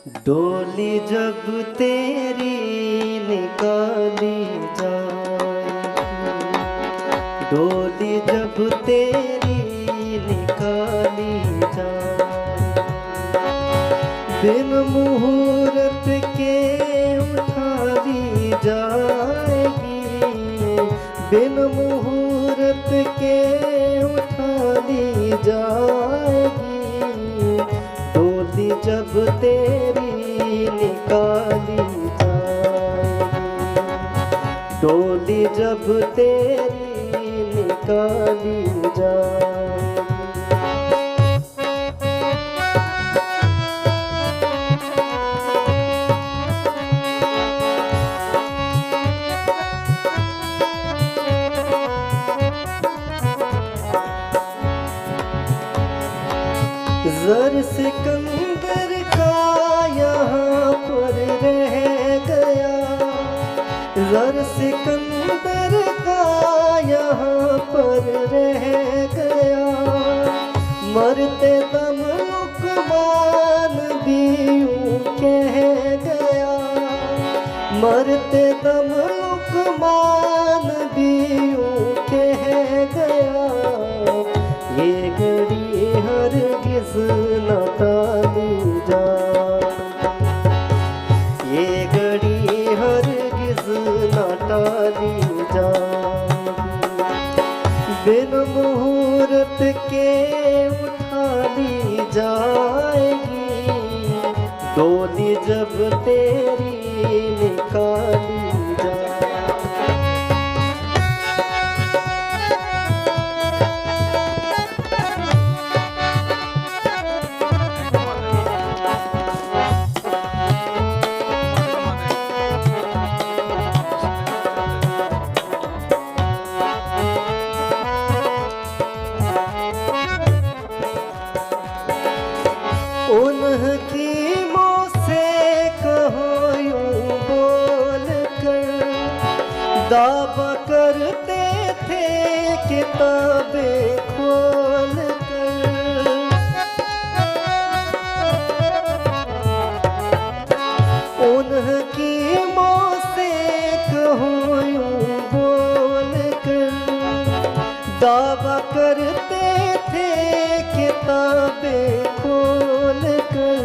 डोली जब तेरी निकाली जाएगी, डोली जब तेरी निकाली जाएगी, बिन मुहूर्त के उठा ली जाएगी, बिन मुहूर्त के उठा ली जाएगी, डोली जब तेरी निकाली जाएगी, डोली जब तेरी निकाली जाएगी। ज़र सिकंदर का यहाँ पर रह गया, ज़र सिकंदर का यहाँ पर रह गया, मरते दम लुकमान भी यूं कह गया, मरते दम लुकमान भी यूं कह गया, ये घड़ी हरगिज़ न टाली जाएगी, ये घड़ी हरगिज़ न टाली जाएगी, बिन मुहूर्त के उठा ली जाएगी, डोली जब तेरी निकाली जाएगी। उनकी मुँह से कहो यूं बोल कर, दावा करते थे किताबें खोल कर, उनकी मुँह से कहो यूं बोल कर, दावा करते थे किताबें खोल कर,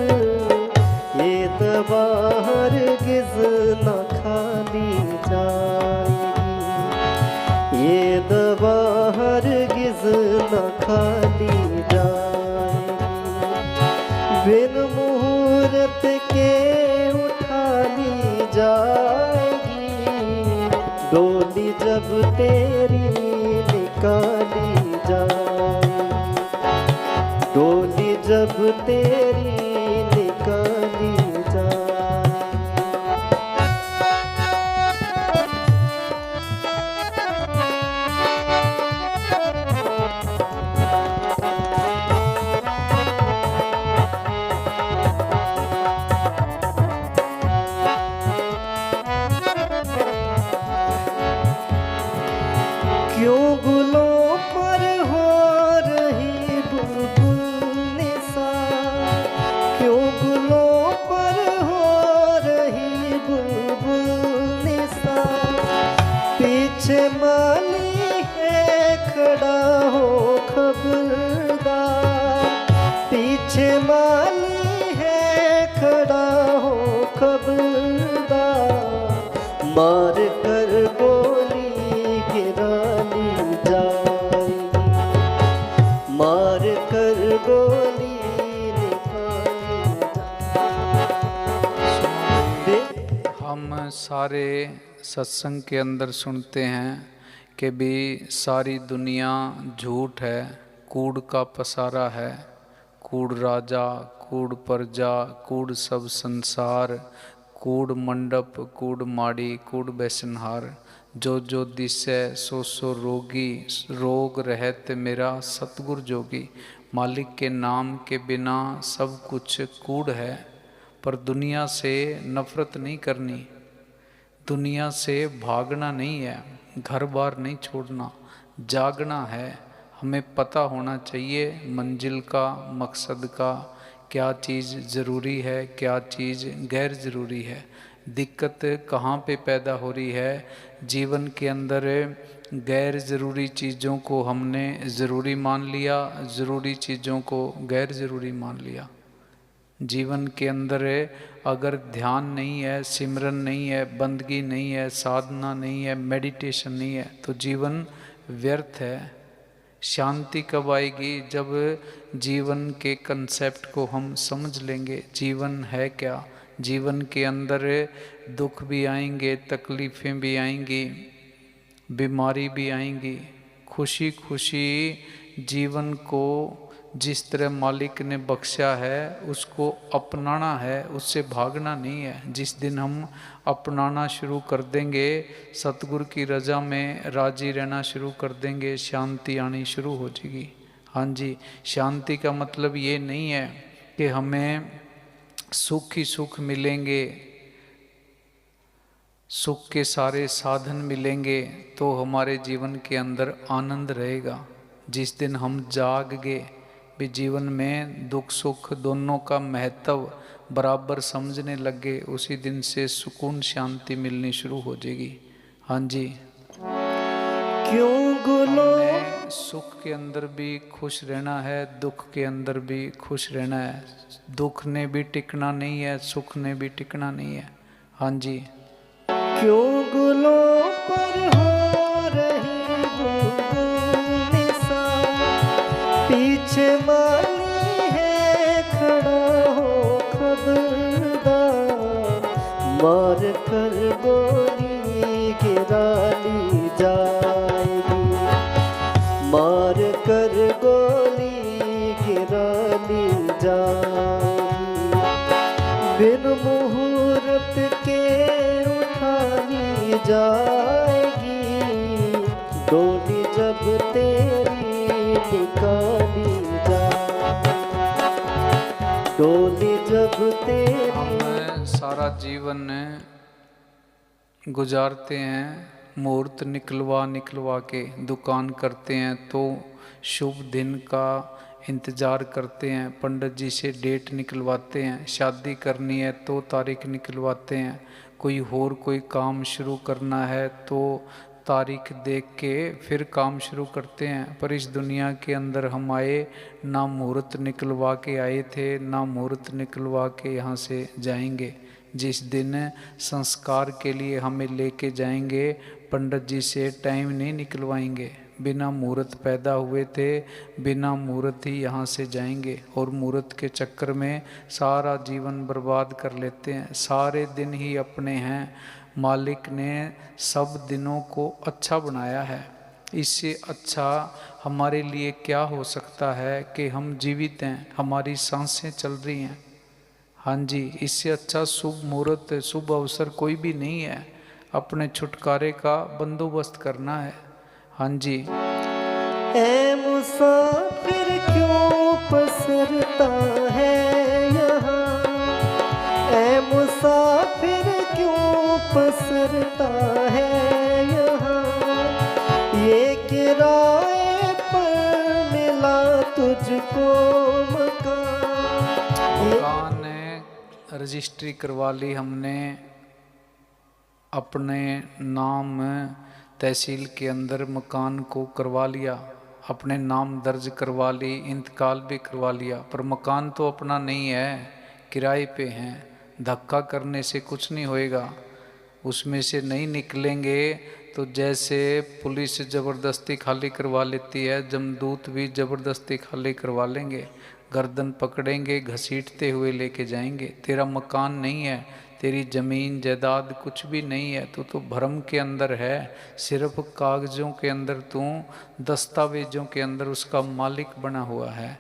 ये दवा हरगिज़ न खाली जाएगी, ये दवा हरगिज़ न खाली जाएगी, बिन मुहूर्त के उठा ली जाएगी, डोली जब तेरी निकाली जाएगी, डोली जब तेरी निकाली जाएगी। क्यों गुलों पर हो रही बुलबुल निसार, क्यों गुलों पर हो रही बुलबुल निसार, पीछे माली है खड़ा हो खबरदार, पीछे माली है खड़ा हो खबरदार, मार कर गोली गिरा ली जाएगी, मार कर गोली निकाली जाएगी। हम सारे सत्संग के अंदर सुनते हैं कि भी सारी दुनिया झूठ है, कूड़ का पसारा है, कूड़ राजा, कूड़ प्रजा, कूड़ सब संसार, कूड़ मंडप, कूड़ माड़ी, कूड़ बेसनहार, जो जो दिसै सो सो रोगी, रोग रहत मेरा सतगुर जोगी। मालिक के नाम के बिना सब कुछ कूड़ है, पर दुनिया से नफरत नहीं करनी, दुनिया से भागना नहीं है, घर बार नहीं छोड़ना, जागना है। हमें पता होना चाहिए मंजिल का, मकसद का, क्या चीज़ ज़रूरी है, क्या चीज़ गैर ज़रूरी है। दिक्कत कहाँ पे पैदा हो रही है? जीवन के अंदर गैर ज़रूरी चीज़ों को हमने ज़रूरी मान लिया, ज़रूरी चीज़ों को गैर ज़रूरी मान लिया। जीवन के अंदर अगर ध्यान नहीं है, सिमरन नहीं है, बंदगी नहीं है, साधना नहीं है, मेडिटेशन नहीं है, तो जीवन व्यर्थ है। शांति कब आएगी? जब जीवन के कंसेप्ट को हम समझ लेंगे। जीवन है क्या? जीवन के अंदर दुख भी आएंगे, तकलीफ़ें भी आएंगी, बीमारी भी आएंगी। खुशी खुशी जीवन को जिस तरह मालिक ने बख्शा है उसको अपनाना है, उससे भागना नहीं है। जिस दिन हम अपनाना शुरू कर देंगे, सतगुरु की रज़ा में राजी रहना शुरू कर देंगे, शांति आनी शुरू हो जाएगी। हाँ जी, शांति का मतलब ये नहीं है कि हमें सुख ही सुख मिलेंगे, सुख के सारे साधन मिलेंगे तो हमारे जीवन के अंदर आनंद रहेगा। जिस दिन हम जाग गए भी जीवन में दुख सुख दोनों का महत्व बराबर समझने लगे, उसी दिन से सुकून शांति मिलनी शुरू हो जाएगी। हाँ जी, क्यों गुलों हमने सुख के अंदर भी खुश रहना है, दुख के अंदर भी खुश रहना है। दुख ने भी टिकना नहीं है, सुख ने भी टिकना नहीं है। हाँ जी, क्यों गुलों पर हो रही बूंद निसार, पीछे माली है खड़ा हो खबरदार, मार कर गोली गिरा ली जाएगी, मार कर गोली गिरा ली जाएगी, बिन मुहूर्त के जाएगी, डोली जब तेरी निकाली जाए, डोली जब तेरी। हम सारा जीवन गुजारते हैं मुहूर्त निकलवा के, दुकान करते हैं तो शुभ दिन का इंतज़ार करते हैं, पंडित जी से डेट निकलवाते हैं, शादी करनी है तो तारीख निकलवाते हैं, कोई काम शुरू करना है तो तारीख देख के फिर काम शुरू करते हैं। पर इस दुनिया के अंदर हम आए ना मुहूर्त निकलवा के आए थे, ना मुहूर्त निकलवा के यहाँ से जाएंगे। जिस दिन संस्कार के लिए हमें लेके जाएंगे, पंडित जी से टाइम नहीं निकलवाएंगे। बिना मुहूर्त पैदा हुए थे, बिना मुहूर्त ही यहाँ से जाएंगे, और मुहूर्त के चक्कर में सारा जीवन बर्बाद कर लेते हैं। सारे दिन ही अपने हैं, मालिक ने सब दिनों को अच्छा बनाया है। इससे अच्छा हमारे लिए क्या हो सकता है कि हम जीवित हैं, हमारी सांसें चल रही हैं। हाँ जी, इससे अच्छा शुभ मुहूर्त, शुभ अवसर कोई भी नहीं है। अपने छुटकारे का बंदोबस्त करना है। हाँ जी, ऐ मुसाफिर क्यों पसरता है यहाँ, ऐ मुसाफिर क्यों पसरता है यहाँ, ये किराए पर मिला तुझको मकान रजिस्ट्री करवा ली हमने, अपने नाम तहसील के अंदर मकान को करवा लिया, अपने नाम दर्ज करवा ली, इंतकाल भी करवा लिया, पर मकान तो अपना नहीं है, किराए पे हैं। धक्का करने से कुछ नहीं होएगा, उसमें से नहीं निकलेंगे तो जैसे पुलिस ज़बरदस्ती खाली करवा लेती है, जमदूत भी ज़बरदस्ती खाली करवा लेंगे, गर्दन पकड़ेंगे, घसीटते हुए लेके जाएंगे। तेरा मकान नहीं है, तेरी ज़मीन जायदाद कुछ भी नहीं है, तू तो भ्रम के अंदर है, सिर्फ कागज़ों के अंदर, तू दस्तावेज़ों के अंदर उसका मालिक बना हुआ है।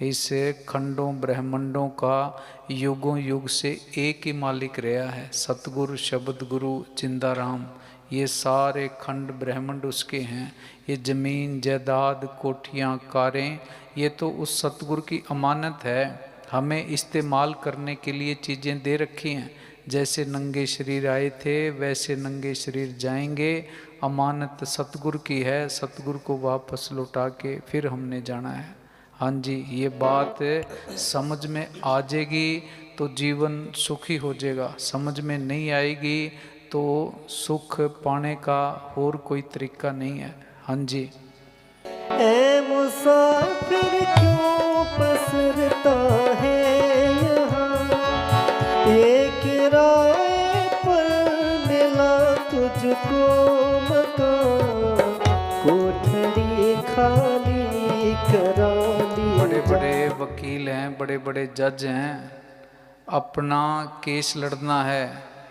इस खंडों ब्रह्मंडों का युगों युग से एक ही मालिक रहा है, सतगुरु शब्द गुरु जिंदा राम। ये सारे खंड ब्रह्मंड उसके हैं। ये ज़मीन जायदाद कोठियाँ कारें, ये तो उस सतगुरु की अमानत है, हमें इस्तेमाल करने के लिए चीज़ें दे रखी हैं। जैसे नंगे शरीर आए थे वैसे नंगे शरीर जाएंगे। अमानत सतगुरु की है, सतगुरु को वापस लौटा के फिर हमने जाना है। हाँ जी, ये बात समझ में आ जाएगी तो जीवन सुखी हो जाएगा, समझ में नहीं आएगी तो सुख पाने का और कोई तरीका नहीं है। हाँ जी। ऐ मुसाफिर क्यों पसरता है यहाँ, ये किराए पर मिला तुझको मकान, कोठरी खाली करा ली। बड़े बड़े वकील हैं, बड़े बड़े जज हैं, अपना केस लड़ना है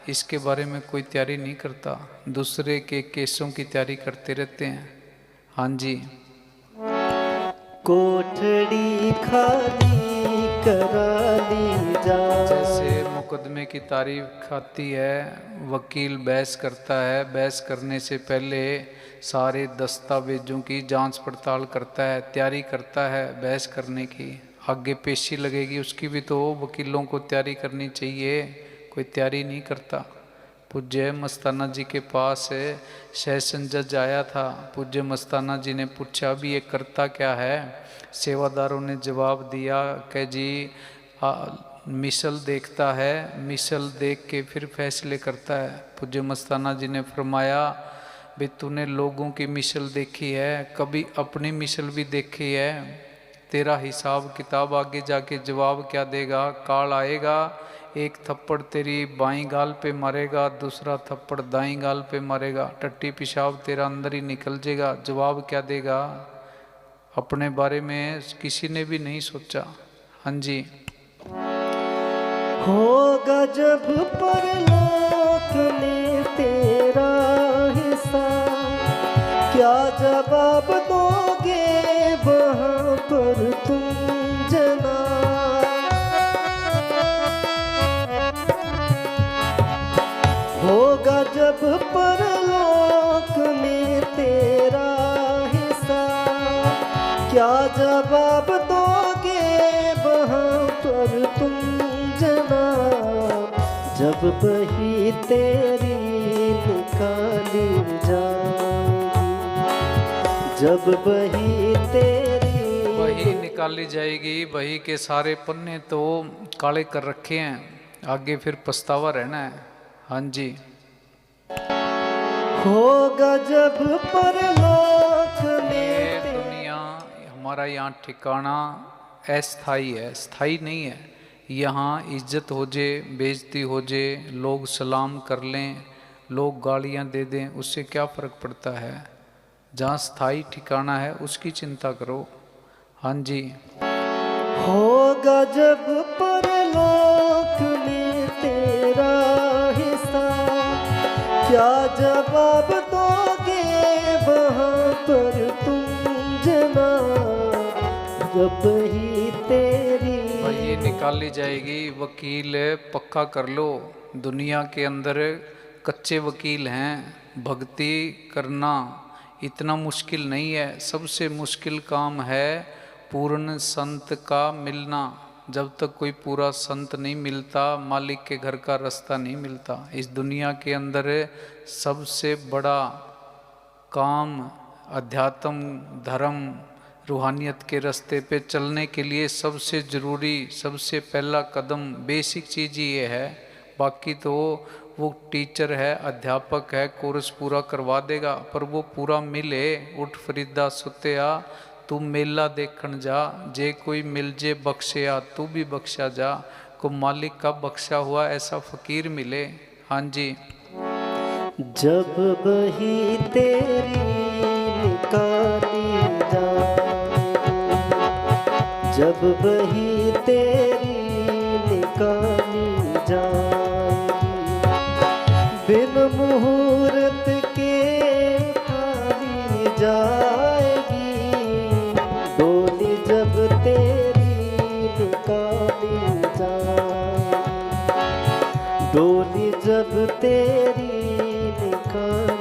इसके बारे में कोई तैयारी नहीं करता, दूसरे के केसों की तैयारी करते रहते हैं। हाँ जी। कोठड़ी खाली करा ली जा। जैसे मुकदमे की तारीख आती है, वकील बहस करता है, बहस करने से पहले सारे दस्तावेजों की जांच पड़ताल करता है, तैयारी करता है बहस करने की, आगे पेशी लगेगी उसकी भी तो वकीलों को तैयारी करनी चाहिए, कोई तैयारी नहीं करता। पूज्य मस्ताना जी के पास सेशन जज आया था, पूज्य मस्ताना जी ने पूछा भी ये करता क्या है, सेवादारों ने जवाब दिया कि जी मिसल देखता है, मिसल देख के फिर फैसले करता है। पूज्य मस्ताना जी ने फरमाया भी तूने लोगों की मिसल देखी है, कभी अपनी मिसल भी देखी है, तेरा हिसाब किताब आगे जाके जवाब क्या देगा, काल आएगा, एक थप्पड़ तेरी बाईं गाल पे मारेगा, दूसरा थप्पड़ दाईं गाल पे मारेगा, टट्टी पेशाब तेरा अंदर ही निकल जाएगा, जवाब क्या देगा। अपने बारे में किसी ने भी नहीं सोचा। हाँ जी। होगा जब परलोक में तेरा हिसाब, क्या जवाब दोगे वहाँ पर तुम जना। होगा जब परलोक में तेरा हिसाब, क्या जवाब दोगे वहाँ पर तुम जनाब। जब बही तेरी निकाली जाएगी, जब बही तेरी वही निकाली जाएगी, वही के सारे पन्ने तो काले कर रखे हैं, आगे फिर पछतावा रहना है। हाँ जी। होगा जब परलोक में दुनिया हमारा यहाँ ठिकाना अस्थाई है, स्थाई नहीं है। यहाँ इज्जत हो जे, बेइज्जती हो जे, लोग सलाम कर लें, लोग गालियाँ दे दें, उससे क्या फ़र्क पड़ता है। जहाँ स्थाई ठिकाना है उसकी चिंता करो। हाँ जी। होगा जब परलोक में तेरा हिसाब, क्या जवाब दोगे वहाँ पर तुम जनाब। जब ही तेरी ये निकाली जाएगी, वकील पक्का कर लो। दुनिया के अंदर कच्चे वकील हैं, भक्ति करना इतना मुश्किल नहीं है, सबसे मुश्किल काम है पूर्ण संत का मिलना। जब तक कोई पूरा संत नहीं मिलता, मालिक के घर का रास्ता नहीं मिलता। इस दुनिया के अंदर सबसे बड़ा काम अध्यात्म, धर्म, रूहानियत के रास्ते पे चलने के लिए सबसे ज़रूरी, सबसे पहला कदम, बेसिक चीज़ ये है। बाकी तो वो टीचर है, अध्यापक है, कोर्स पूरा करवा देगा, पर वो पूरा मिले। उठ फरीदा सुत्या, तू मेला देखन जा, जे कोई मिल जे बख्शिया, तू भी बख्शा जा। को मालिक का बख्शा हुआ ऐसा फकीर मिले। हाँ जी। जब बही तेरी निकाली जाएगी, जब बही तेरी निकाली जाएगी, बिन मुहूर्त के खाली जाएगी, डोली जब तेरी निकाली जाएगी, डोली जब तेरी निकाली